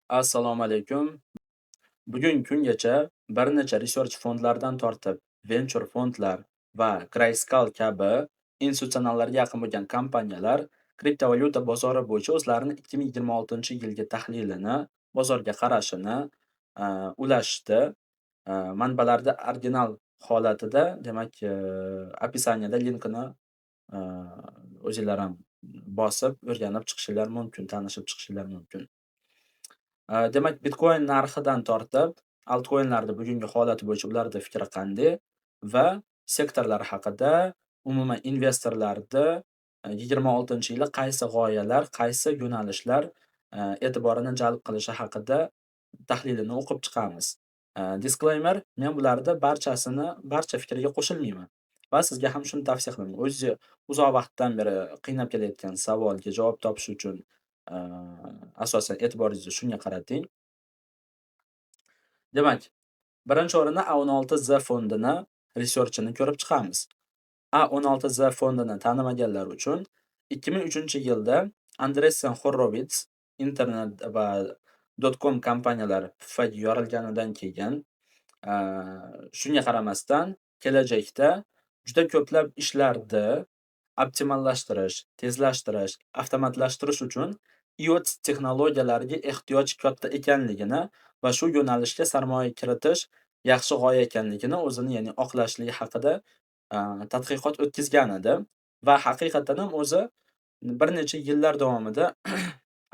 Assalomu alaykum. Bugungi kungacha bir necha research fondlaridan tortib, venture fondlar va Grayscale kabi institutsionallarga yaqin bo'lgan kompaniyalar kriptovalyuta bozori bo'yicha o'zlarining 2026-yilgi tahlilini, bozorga qarashini ulashdi. Manbalarda original holatida, demak, opisaniyada linkini a, o'zinglar ham bosib, o'rganib chiqishingiz mumkin, tanishib chiqishingiz mumkin. Demak, Bitcoin narxidan tortib, altcoin'larda bugungi holati bo'yicha ularda fikri qanday va sektorlar haqida, umuman investorlarni 26-yili qaysi g'oyalar, qaysi yo'nalishlar e'tiborini jalb qilishi haqida tahlilini o'qib chiqamiz. Disclaimer: men bularda barcha fikriga qo'shilmayman va sizga ham shuni tavsiya qilaman. O'zingiz uzoq vaqtdan beri qiynab kelayotgan savolga javob topish uchun a, asosan e'tiboringizni shunga qarating. Demak, birinchi o'rinda A16Z fondini researchini ko'rib chiqamiz. A16Z fondini tanimaganlar uchun 2003-yilda Andreessen Horowitz internet va .com kompaniyalar puffaga yorilganidan keyin, a, shunga qaramasdan kelajakda juda ko'plab ishlarni optimallashtirish, tezlashtirish, avtomatlashtirish uchun IoT texnologiyalariga ehtiyoj katta ekanligini va shu yo'nalishga sarmoya kiritish yaxshi g'oya ekanligini o'zini, ya'ni oqlashligi haqida tadqiqot o'tkazgan edi va haqiqatan ham o'zi bir necha yillar davomida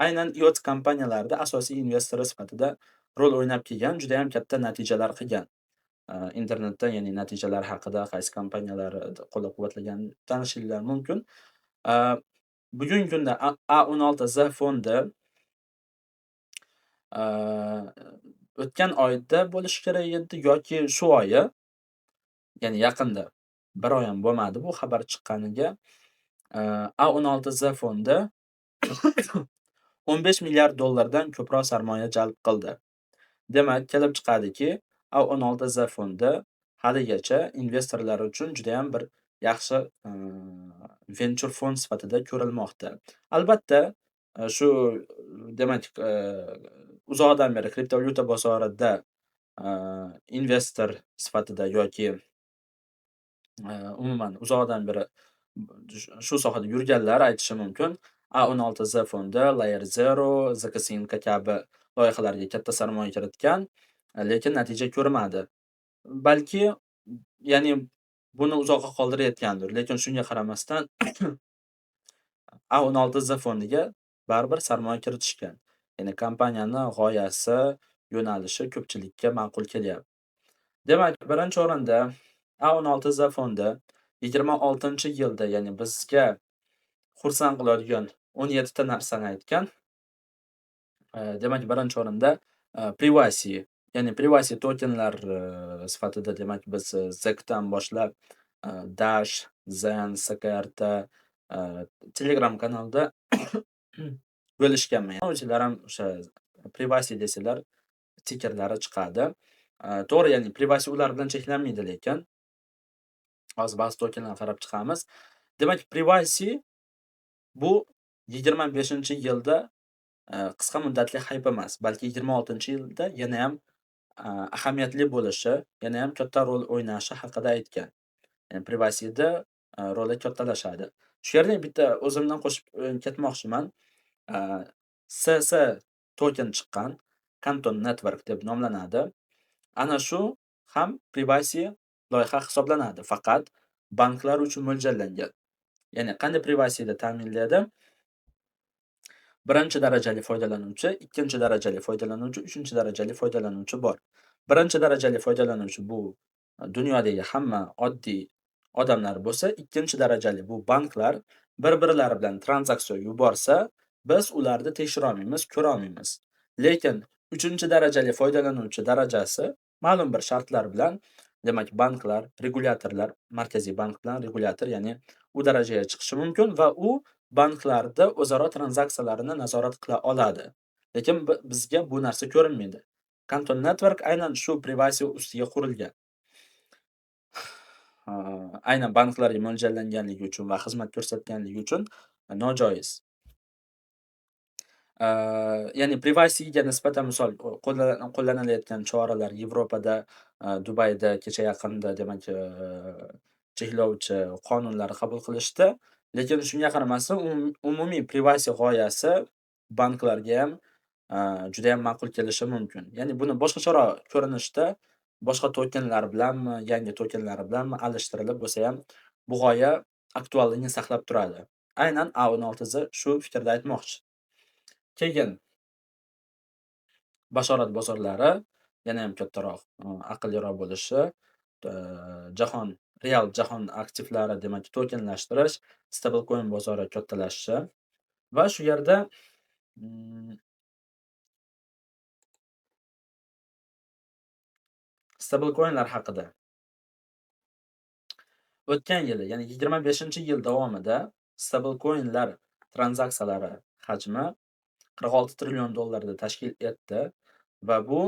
aynan IoT kompaniyalarida asosiy investori sifatida rol o'ynab kelgan, juda ham katta natijalar qilgan. Internetda, ya'ni natijalar haqida, qaysi kompaniyalar qo'llab-quvvatlaganini tanishinglar mumkin. A, Bugungi kunda A16Z fondi a, o'tgan oyda bo'lishi kerak edi yoki shu oyi, ya'ni yaqinda, bir oy ham bo'lmadi bu xabar chiqqaniga. A16Z fondi 15 milliard dollardan ko'proq sarmoya jalb qildi. Demak, kelib chiqadiki, A16Z fondi haligacha investorlar uchun juda ham bir yaxshi venture fond sifatida ko'rilmoqda. Albatta, shu demak, uzoqdan beri kriptovalyuta bozorida investor sifatida yoki umuman uzoqdan beri shu sohada yurganlar aytishi mumkin. A16Z fondi Layer Zero, ZK kabi loyihalarga katta sarmoya kiritgan, lekin natija ko'rmadi. Balki, ya'ni buni uzoqqa qoldirayotgandir, lekin shunga qaramasdan A16Z fondiga baribir sarmoya kiritishgan. Ya'ni kompaniyani g'oyasi, yo'nalishi ko'pchilikka ma'qul kelyapti. Demak, birinchi o'rinda A16Z fondi 26-yilda, ya'ni bizga xursand qiladigan 17 ta narsani aytgan. Demak, birinchi o'rinda privacy, ya'ni privacy tokenlar sifatida, demak, biz ZEKdan boshlab Dash, Zen, SKRT, Telegram kanalida bo'lishganman. O'zinglar ham o'sha privacy desanglar tikerlari chiqadi. To'g'ri, ya'ni privacy ular bilan cheklanmaydi, lekin hozir ba'zi tokenlarga qarab chiqamiz. Demak, privacy bu 25-yilda qisqa muddatli hype emas, balki 26-yilda yana ham ahamiyatli bo'lishi, yana ham katta rol o'ynashi haqida aytgan. Ya'ni privacyda roli kattalashadi. Shu yerda bitta o'zimdan qo'shib ketmoqchiman. SS token chiqqan, Canton Network deb nomlanadi. Ana shu ham privacy loyiha hisoblanadi, faqat banklar uchun mo'ljallangan. Ya'ni qanday privacyni ta'minlaydi? Birinchi darajali foydalanuvchi, ikkinchi darajali foydalanuvchi, uchinchi darajali foydalanuvchi bor. Birinchi darajali foydalanuvchi bu dunyodagi hamma oddiy odamlar bo'lsa, ikkinchi darajali bu banklar bir-birlari bilan tranzaksiya yuborsa, biz ularni tekshira olmaymiz, ko'ra olmaymiz. Lekin uchinchi darajali foydalanuvchi darajasi ma'lum bir shartlar bilan, demak, banklar, regulyatorlar, Markaziy bank bilan regulyator, ya'ni u darajaga chiqishi mumkin va u banklarda o'zaro tranzaksiyalarini nazorat qila oladi. Lekin bizga bu narsa ko'rinmaydi. Canton Network aynan shu privacy ustiga qurilgan. Aynan banklarga mo'ljallanganligi uchun va xizmat ko'rsatganligi uchun nojoiz. Ya'ni privacy'ga nisbatan misol qo'llanilayotgan choralar Yevropada, Dubayda kecha yaqinda demak, cheklovchi qonunlar qabul qilishdi. Lekin shunga qaramasdan umumiy privacy g'oyasi banklarga ham, judayam ma'qul kelishi mumkin. Ya'ni buni boshqacharoq ko'rinishda, boshqa tokenlar bilanmi, yangi tokenlar bilanmi alishtirilib bo'lsa ham, bu g'oya aktualligini saqlab turadi. Aynan A16Z shu fikrda aytmoqchi. Keyin bashorat bozorlari yanayam kattaroq, aqlliroq bo'lishi, jahon real jahon aktivlari demak tokenlashtirish, stablecoin bozori kattalashishi va shu yerda, mm, stablecoinlar haqida. O'tgan yili, ya'ni 25-yil davomida stablecoinlar tranzaksiyalari hajmi 46 trillion dollarni tashkil etdi va bu,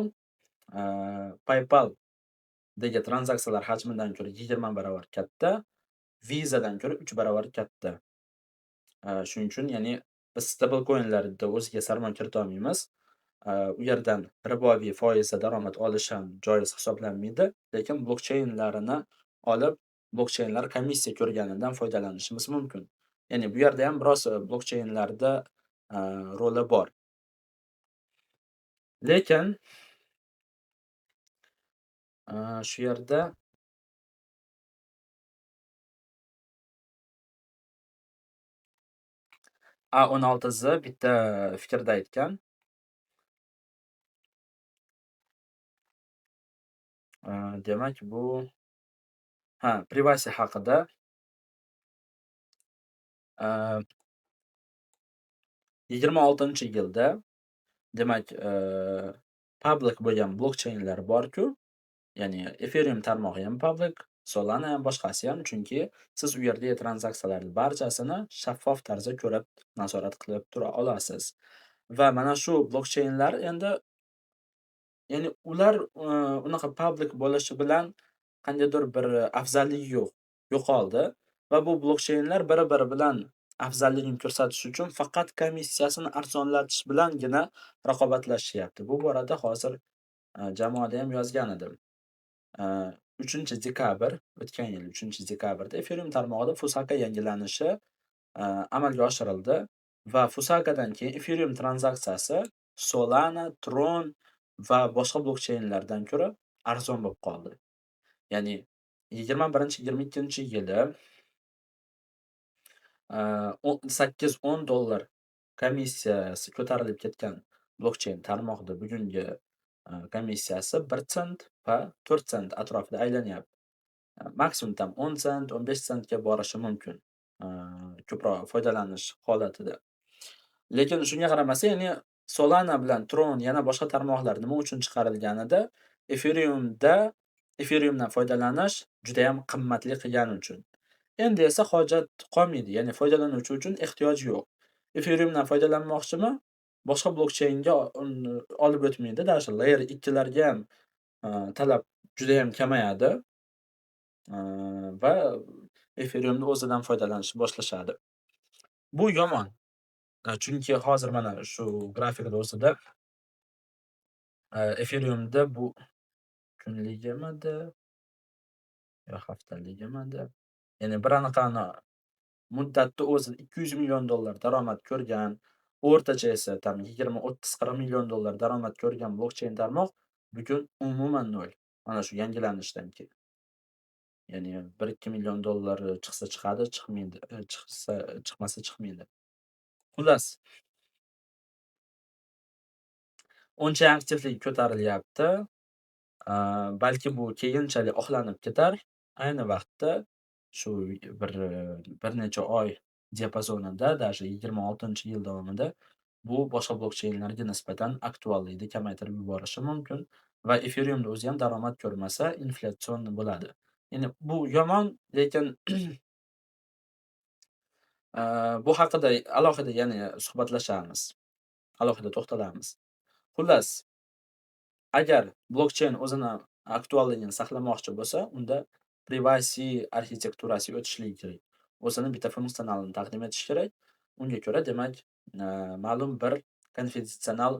PayPal dagi tranzaksiyalar hajmidan ko'ra 20 barobar katta, Visadan ko'ra 3 barobar katta. Shuning uchun ya'ni biz stablecoinlarda o'ziga sarmoya kirita olmaymiz. U yerdan riboviy foizda daromad olish ham joiz hisoblanmaydi, lekin blokcheynlarini olib, blokcheynlar komissiya ko'rganidan foydalanishimiz mumkin. Ya'ni bu yerda ham biroz, blokcheynlarda, roli bor. Lekin, shu yerda A16Z bitta fikrda aytgan. Demak bu privacy haqida, Aaa, 26-yilda demak, public bo'lgan blokcheynlar bor-ku, ya'ni Ethereum tarmog'i ham public, Solana ham, boshqasi ham, chunki siz u yerdagi tranzaksiyalarning barchasini shaffof tarzda ko'rib, nazorat qilib tura olasiz. Va mana shu blokcheynlar endi, ya'ni ular, unaqa public bo'lishi bilan qandaydir bir afzalligi yo'q, yo'qoldi va bu blokcheynlar biri-biri bilan afzalligini ko'rsatish uchun faqat komissiyasini arzonlatish bilangina raqobatlashishyapti. Bu borada hozir, jamoada ham yozgan edim. 3 dekabr, o'tgan yil 3 dekabrda Ethereum tarmog'ida Fusaka yangilanishi, amalga oshirildi va Fusakadan keyin Ethereum tranzaksiyasi Solana, Tron va boshqa blokcheynlardan ko'ra arzon bo'lib qoldi. Ya'ni 21-22-yili, 8-10 dollar komissiyasi ko'tarilib ketgan blokcheyn tarmog'ida bugungi, komissiyasi 1 sent va 4 sent atrofida aylanyapti. Maksimum tam 10 sent, 15 sentga borishi mumkin, ko'proq foydalanish holatida. Lekin shunga qaramasdan, ya'ni Solana bilan Tron yana boshqa tarmoqlar nima uchun chiqarilganida, Ethereumdan foydalanish juda ham qimmatli qilgani uchun. Endi esa hojat qolmaydi, ya'ni foydalanuvchi uchun ehtiyoj yo'q. Ethereumdan foydalanmoqchimi? Boshqa blokcheynga olib o'tmaydi. Dasha layer 2 larga ham, talab juda ham kamayadi, va Ethereumni o'zidan foydalanishni boshlashadi. Bu yomon. Chunki hozir mana shu grafikda o'zida, Ethereumda bu kunligimidi yo haftaligimidi, ya'ni bir anaqani muddatda o'zida 200 million dollar daromad ko'rgan, o'rtacha esa tam 20, 30, 40 million dollar daromad ko'rgan blokcheyn tarmoq bugun umuman nol. Mana shu yangilanishdan keyin. Ya'ni 1-2 million dollar chiqsa chiqadi, chiqmaydi, chiqmasa chiqmaydi. Xullas, uncha aktivlik ko'tarilyapti. Balki bu keyinchalik oqlanib ketar. Ayni vaqtda shu bir necha oy diapazonida, даже 26-yil davomida bu boshqa blokcheynlarga nisbatan aktuallikni kamaytirib yuborishi mumkin va Ethereumda o'zi ham daromad ko'rmasa, inflyatsion bo'ladi. Ya'ni bu yomon, lekin bu haqida alohida yana suhbatlashamiz, alohida to'xtalamiz. Xullas, agar blokcheyn o'zini aktualligini saqlamoqchi bo'lsa, unda privacy arxitekturasiga o'tishligi kerak. O'zini bitta funksionalini taqdim etishi kerak. Unga ko'ra demak, ma'lum bir konfidentsional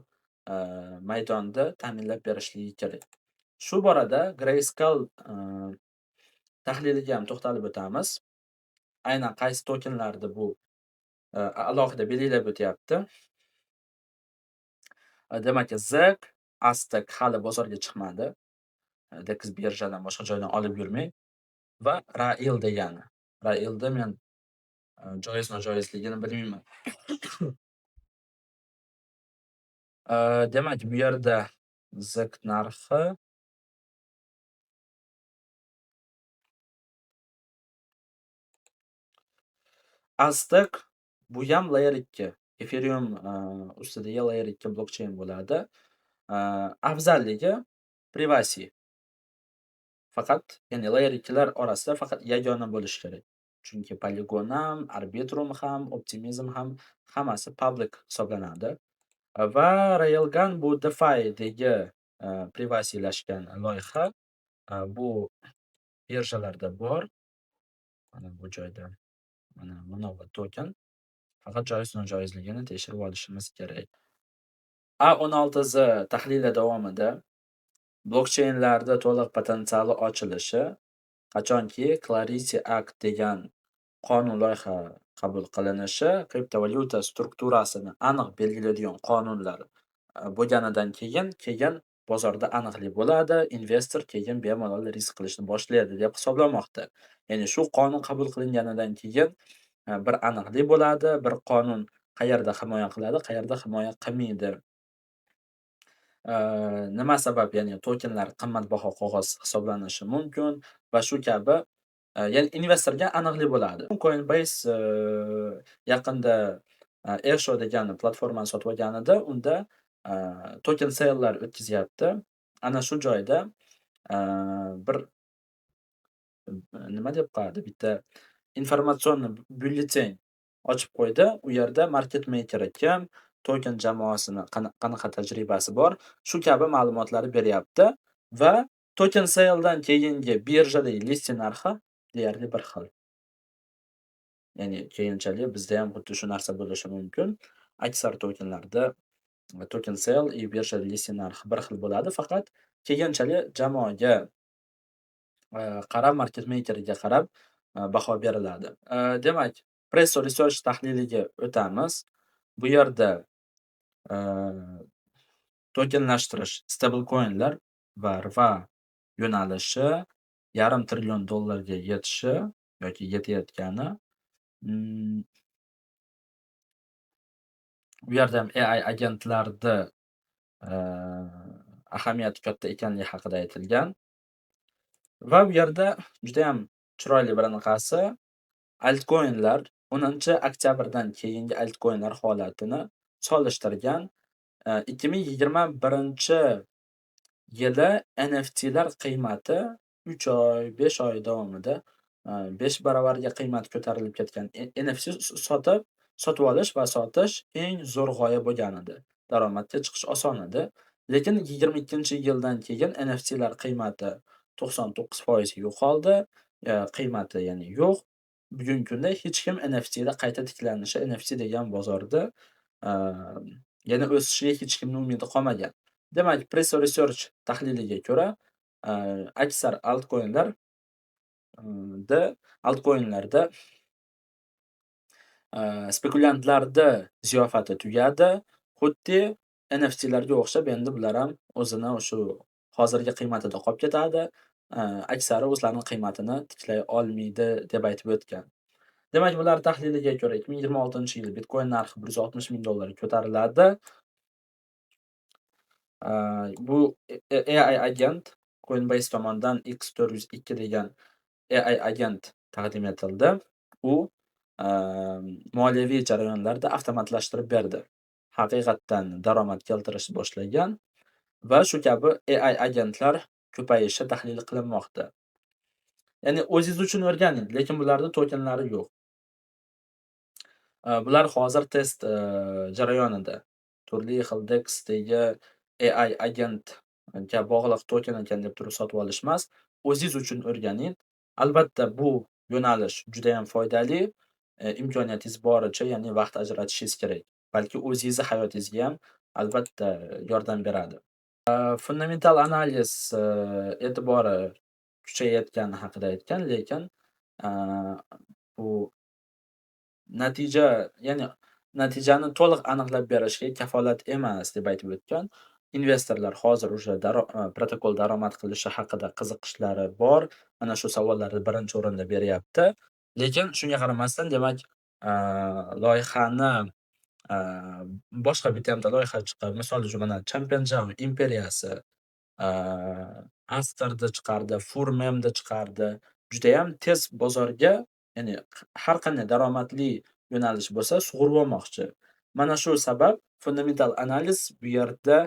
maydonda ta'minlab berishligi kerak. Shu borada Grayscale tahliliga ham to'xtalib o'tamiz. Aynan qaysi tokenlarda bu alohida belgilab o'tyapti. Demak, ZEC, Aztec hali bozorga chiqmadi. DEX birjadan boshqa joydan olib yurmang va Rail degani. Railda men joiz-nojoizligini bilmayman. Demak, bu yerda ZEC narxi Aztec bu ham Layer 2. Ethereum ustidagi Layer 2 blockchain bo'ladi. Afzalligi privacy. Faqat, ya'ni Layer 2lar orasida faqat yagona bo'lishi kerak. Chunki Polygon ham, Arbitrum ham, Optimism ham hammasi public hisoblanadi. Va Railgun bu DeFi'dagi privacy-lashgan loyiha. Bu birjalarda bor. Mana bu joyda. Mana Monova token. Faqat joiz-nojoizligini tekshirib olishimiz kerak. A16Z tahlili davomida blockchainlarda to'liq potensiali ochilishi, qachonki Clarity Act degan qonun loyiha qabul qilinishi, kriptovalyuta strukturasini aniq belgilaydigan qonunlar bo'lganidan keyin bozorda aniqlik bo'ladi, investor keyin bemalol risk qilishni boshlaydi deb hisoblanmoqda. Ya'ni shu qonun qabul qilinganidan keyin bir aniqlik bo'ladi, bir qonun qayerda himoya qiladi, qayerda himoya qilmaydi. Nima sabab, ya'ni tokenlar qimmatbaho qog'oz hisoblanishi mumkin va shu kabi, ya'ni investorga aniqlik bo'ladi. Coinbase yaqinda Airshare degan platformani sotib olganida, unda token sale'lar o'tkazyapti. Ana shu joyda bir nima deb qo'yadi, bitta informatsion byulleten ochib qo'ydi. U yerda market maker kim, token jamoasini qanaqa tajribasi bor, shu kabi ma'lumotlarni beryapti va token sale'dan keyingi birjadagi listing narxi deyarli bir xil. Ya'ni keyinchalik bizda ham xuddi shu narsa bo'lishi mumkin. Aksar tokenlarda token sale и birja listing narxi bir xil bo'ladi, faqat keyinchalik jamoaga qarab, market makerga qarab baho beriladi. Demak, Presto Research tahliliga o'tamiz. Bu yerda tokenlashtirish, stablecoinlar va RVA yo'nalishi $500 trillion ga yetishi yoki yetayotgani. Bu yerda ham AI agentlarda ahamiyati katta ekanligi haqida aytilgan. Va bu yerda juda ham chiroyli bir anaqasi altcoinlar 10-oktyabrdan keyingi altcoinlar holatini solishtirgan. 2021-yili NFTlar qiymati 3 oy, 5 oy davomida 5 baravarga qiymati ko'tarilib ketgan. NFT sotib olish va sotish eng zo'r g'oya bo'lgan edi. Daromadga chiqish oson edi. Lekin 22-yildan keyin NFTlar qiymati 99% yo'qoldi. Qiymati ya'ni yo'q. Bugungi kunda hech kim NFTda qayta tiklanishi, NFT degan bozorda yana o'sishiga hech kimning umidi qolmagan. Demak, Presto Research tahliliga ko'ra, aksar altcoinlarda spekulyantlarda ziyofati tugadi. Xuddi NFTlarga o'xshab endi bular ham o'zini o'sha hozirgi qiymatida qolib ketadi. Aksari o'zlarining qiymatini tiklay olmaydi deb aytib o'tgan. Demak, bular tahliliga ko'ra 2026-yil Bitcoin narxi $160,000 ko'tariladi. Bu AI agent Coinbase tomonidan X402 degan AI agent taqdim etildi. U moliyaviy jarayonlarda avtomatlashtirib berdi. Haqiqatdan daromad keltirishni boshlagan va shu kabi AI agentlar ko'payishi tahlil qilinmoqda. Ya'ni o'zingiz uchun o'rganing, lekin bularda tokenlari yo'q. Bular hozir test jarayonida. Turli xil DEXdagi AI agentga bog'liq token ekan deb turib sotib olish emas, o'zingiz uchun o'rganing. Albatta, bu yo'nalish juda ham foydali. Imkoniyatingiz boricha, ya'ni vaqt ajratishingiz kerak. balki o'zingizni hayotingizga ham albatta yordam beradi. Fundamental analiz, e'tibori kuchayayotgani haqida aytgan, lekin, aaa, bu ya'ni natijani to'liq aniqlab berishga kafolat emas deb aytib o'tgan. Investorlar hozir уже protokol daromad qilishi haqida qiziqishlari bor. Mana shu savollarni birinchi o'rinda beryapti. Lekin shunga qaramasdan, demak, loyihani, boshqa bitamda loyiha chiqib, misol uchun mana Champion Jam imperiyasi, Aster'da chiqardi, Furmemda chiqardi. Judayam tez bozorga, ya'ni har qanday daromadli yo'nalish bo'lsa sug'urib olmoqchi. Mana shu sabab fundamental analiz bu yerda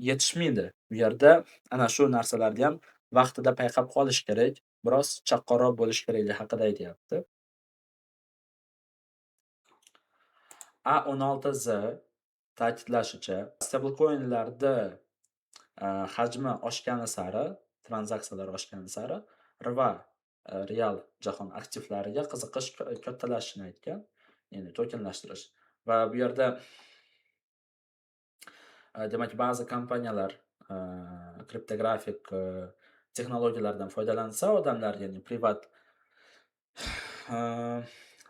yetishmaydi. Bu yerda ana shu narsalarni ham vaqtida payqab qolish kerak. Biroz chaqqonroq bo'lish kerakligi haqida aytyapti. A16Z ta'kidlashicha, stablecoin'larda hajmi oshgani sari, tranzaksiyalar oshgani sari RWA, real jahon aktivlariga qiziqish kattalashishini aytgan. Ya'ni tokenlashtirish. Va bu yerda, demak, ba'zi kompaniyalar, kriptografik, texnologiyalardan foydalansa odamlar, ya'ni privat,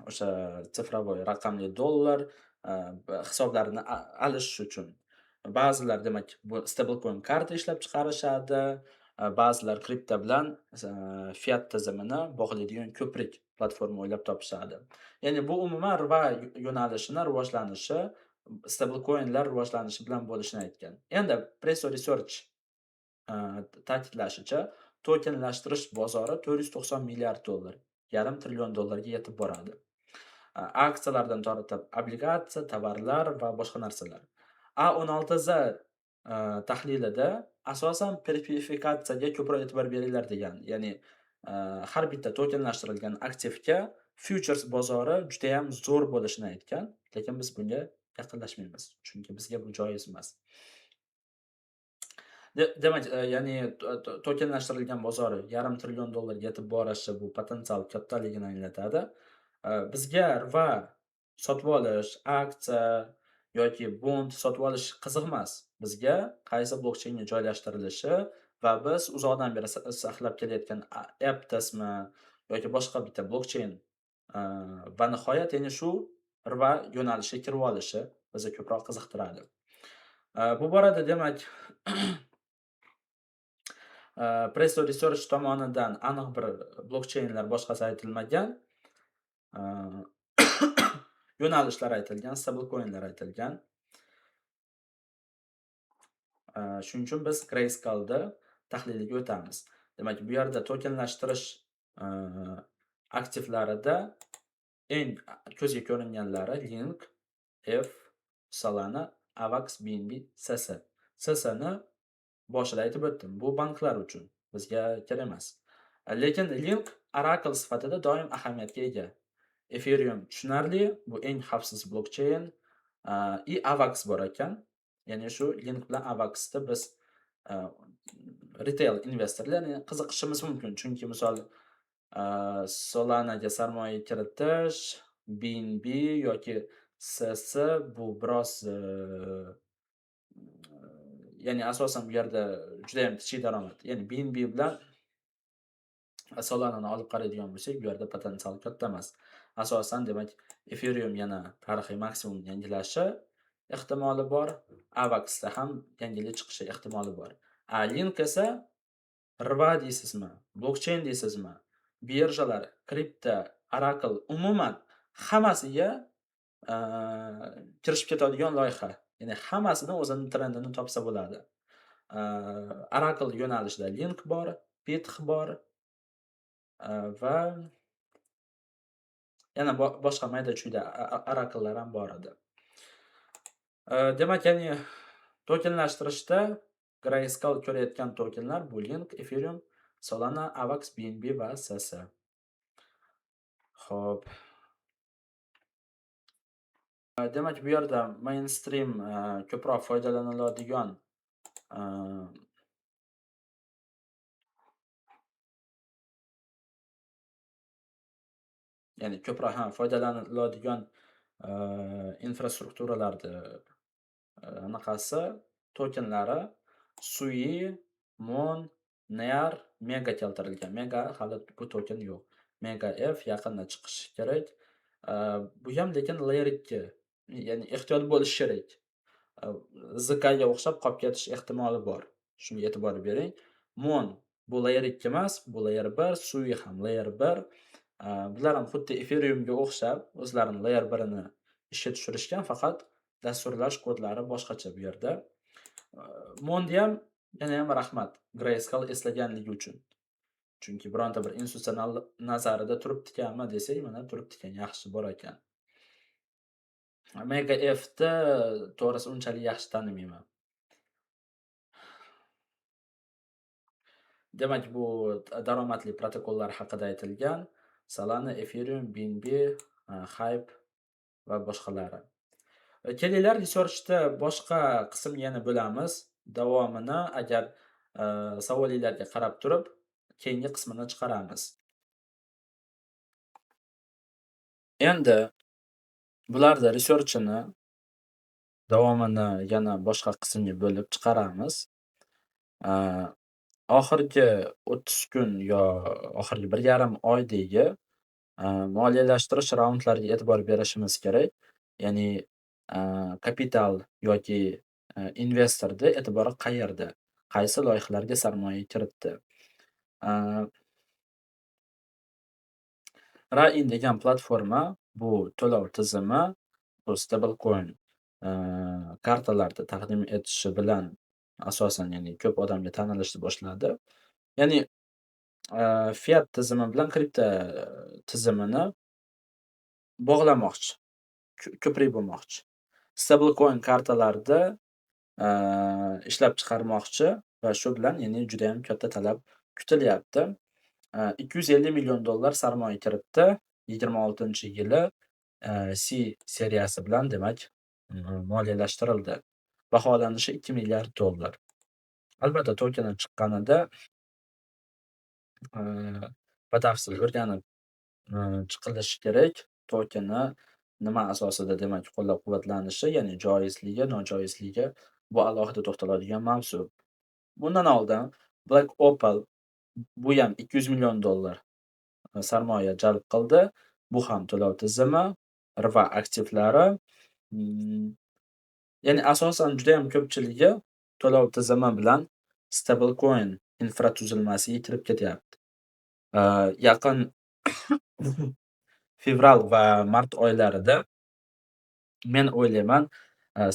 o'sha sifrovoy raqamli dollar, hisoblarini alish uchun. Ba'zilar, demak, bu stablecoin karta ishlab chiqarishadi. Ba'zilar kripto bilan, fiat tizimini bog'laydigan ko'prik platforma o'ylab topishadi. Ya'ni bu umuman RWA yo'nalishini rivojlanishi, stablecoin'lar rivojlanishi bilan bo'lishini aytgan. Endi Presso Research ta'kidlashicha, tokenlashtirish bozori $490 milliard, yarim trillion dollarga yetib boradi. Aksiyalardan tortib obligatsiya, tovarlar va boshqa narsalar. A16Z tahlilida asosan persifikatsiyaga ko'proq e'tibor beringlar degan. Ya'ni, har bitta tokenlashtirilgan aktivga futures bozori juda ham zo'r bo'lishini aytgan, lekin biz bunga yaqinlashmaymiz, chunki bizga bu joiz emas. Demak, ya'ni tokenlashtirilgan bozori yarim trillion dollarga yetib borishi bu potensial kattaligini anglatadi. Bizga RWA sotib olish, aksiya yoki bond sotib olish qiziq emas. Bizga qaysi blokcheynga joylashtirilishi va biz uzoqdan beri saqlab kelayotgan Aptosmi yoki boshqa bitta blokcheyn, va nihoyat yana shu RWA yo'nalishiga kirib olishi bizni ko'proq qiziqtiradi. Bu borada, demak, Presso Research tomonidan aniq bir blokcheynlar boshqasi aytilmagan. Yo'nalishlar aytilgan, stablecoin'lar aytilgan. Shuning uchun biz Grayscale'da tahliliga o'tamiz. Demak, bu yerda tokenlashtirish aktivlarida eng ko'zga ko'ringanlari Link, F, Solana, Avax, BNB, SS. SSni boshida aytib o'tdim. Bu banklar uchun, bizga kerak emas. Lekin Link Oracle sifatida doim ahamiyatga ega. Ethereum tushunarli, bu eng xavfsiz blokcheyn. Avax bor ekan. Ya'ni shu Link bilan Avaxda biz retail investorlar qiziqishimiz mumkin. Chunki misol, Solanaga sarmoya kiritish, BNB yoki SS bu biroz, ya'ni asosan bu yerda juda ham kichik daromad. Ya'ni BNB bilan Solanani olib qaraydigan bo'lsak, bu yerda potensial katta emas. Asosan, demak, Ethereum yana tarixiy maksimum yangilashi ehtimoli bor. Avaxda ham yangilik chiqishi ehtimoli bor. Link esa RWA deysizmi, blokcheyn deysizmi, birjalar, kripto, Oracle, umuman hammasiga kirishib ketadigan loyiha. Ya'ni hammasini o'zining trendini topsa bo'ladi. Oracle yo'nalishida Link bor, Pith bor, va yana boshqa mayda-chuyda Oracle'lar ham bor edi. Demak, ya'ni tokenlashtirishda Grayscale ko'rayotgan tokenlar bu Link, Ethereum, Solana, Avax, BNB va SS. Xo'p. Demak, bu yerda mainstream, ko'proq foydalaniladigan, ya'ni ko'proq foydalaniladigan infrastrukturalarni anaqasi, tokenlari Sui, Mon, Near, Mega keltirilgan. Mega hali bu token yo'q. Mega F yaqinda chiqishi kerak. Bu ham lekin Layer 2, ya'ni ehtiyot bo'lish kerak. ZKga o'xshab qolib ketish ehtimoli bor. Shunga e'tibor bering. Mon bu Layer 2 emas, bu Layer 1, Sui ham Layer 1. Bular ham xuddi Ethereumga o'xshab o'zlarining Layer 1 ishga tushirishgan, faqat dasturlash kodlari boshqacha bu yerda. Mondi ham yanayam rahmat Grayscale eslaganligi uchun. Chunki bironta bir institutsional nazarida turibdikanmi desak, mana turibdikan, yaxshi bor ekan. Mega F'ni to'g'risi unchalik yaxshi tanimayman. Demak, bu daromadli protokollar haqida aytilgan. Solana, Ethereum, BNB, Hype va boshqalari. Kelinglar researchda boshqa qismga yana bo'lamiz. Davomini agar savolinglarga qarab turib, keyingi qismini chiqaramiz. Endi bularda researchini davomini yana boshqa qismga bo'lib chiqaramiz. Oxirgi 30 kun yo oxirgi 1,5 oydagi moliyalashtirish raundlariga e'tibor berishimiz kerak. Ya'ni kapital yoki investorni e'tibori qayerda? Qaysi loyihalarga sarmoya kiritdi? Rain degan platforma bu to'lov tizimi, bu stablecoin kartalarni taqdim etishi bilan asosan, ya'ni ko'p odamga tanilishni boshladi. Ya'ni fiat tizimi bilan kripto tizimini bog'lamoqchi, ko'prik bo'lmoqchi. Stablecoin kartalarni ishlab chiqarmoqchi va shu bilan ya'ni juda ham katta talab kutilyapti. $250 million sarmoya kiritdi 26-yili C seriyasi bilan, demak, moliyalashtirildi. Baholanishi $2 milliard. Albatta, tokeni chiqqanida batafsil o'rganib chiqilishi kerak. Tokeni nima asosida, demak, qo'llab-quvvatlanishi, ya'ni joizligi, nojoizligi bu alohida to'xtaladigan mavzu. Bundan oldin Black Opal bu ham $200 million sarmoya jalb qildi. Bu ham to'lov tizimi, RVA aktivlari. Ya'ni asosan juda ham ko'pchiligi to'lov tizimi bilan stablecoin infratuzilmasiga kirib ketyapti. Yaqin fevral va mart oylarida men o'ylayman,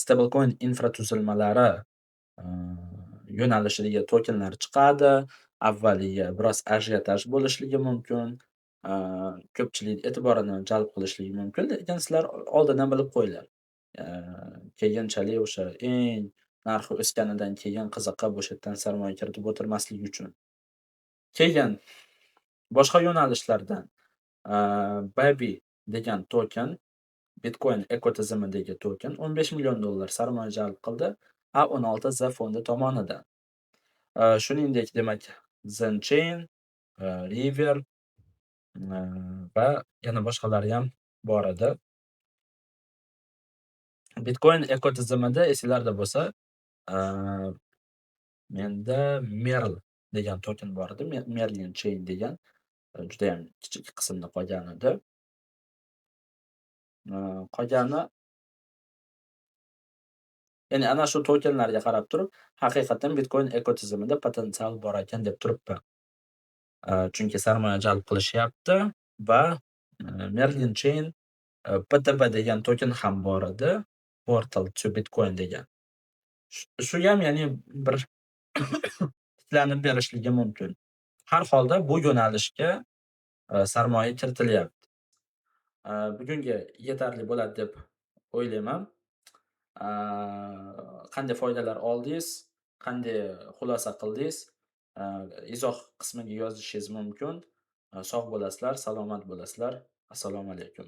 stablecoin infratuzilmalari yo'nalishidagi tokenlar chiqadi. Avvaliga biroz ajiotaj bo'lishligi mumkin. Ko'pchilik e'tiborini jalb qilishligi mumkin, lekin sizlar oldindan bilib qo'yinglar. Keyinchalik o'sha eng narxi o'sganidan keyin qiziqib o'sha yerdan sarmoya kiritib o'tirmaslik uchun. Keyin boshqa yo'nalishlardan Baby degan token, Bitcoin ekotizimidagi token $15 million sarmoya jalb qildi A16Z fondi tomonidan. Shuningdek, demak, Zenchain, River va yana boshqalari ham bor edi. Bitcoin ekotizimida esinglarda bo'lsa, menda Merl degan token bor edi. Merlin Chain degan juda ham kichik qismda qolgan edi. Qolgani, ya'ni ana shu tokenlarga qarab turib, haqiqatan Bitcoin ekotizimida potensial bor ekan deb turibman. Chunki sarmoya jalb qilishyapti va Merlin Chain PTB degan token ham bor edi. Portal to Bitcoin degan. Shu ham ya'ni bir tiklanib berishligi mumkin. Har holda bu yo'nalishga sarmoya kiritilyapti. Bugunga yetarli bo'ladi deb o'ylayman. Qanday foydalar oldingiz, qanday xulosa qildingiz, izoh qismiga yozishingiz mumkin. Sog' bo'lasizlar, salomat bo'lasizlar. Assalomu alaykum.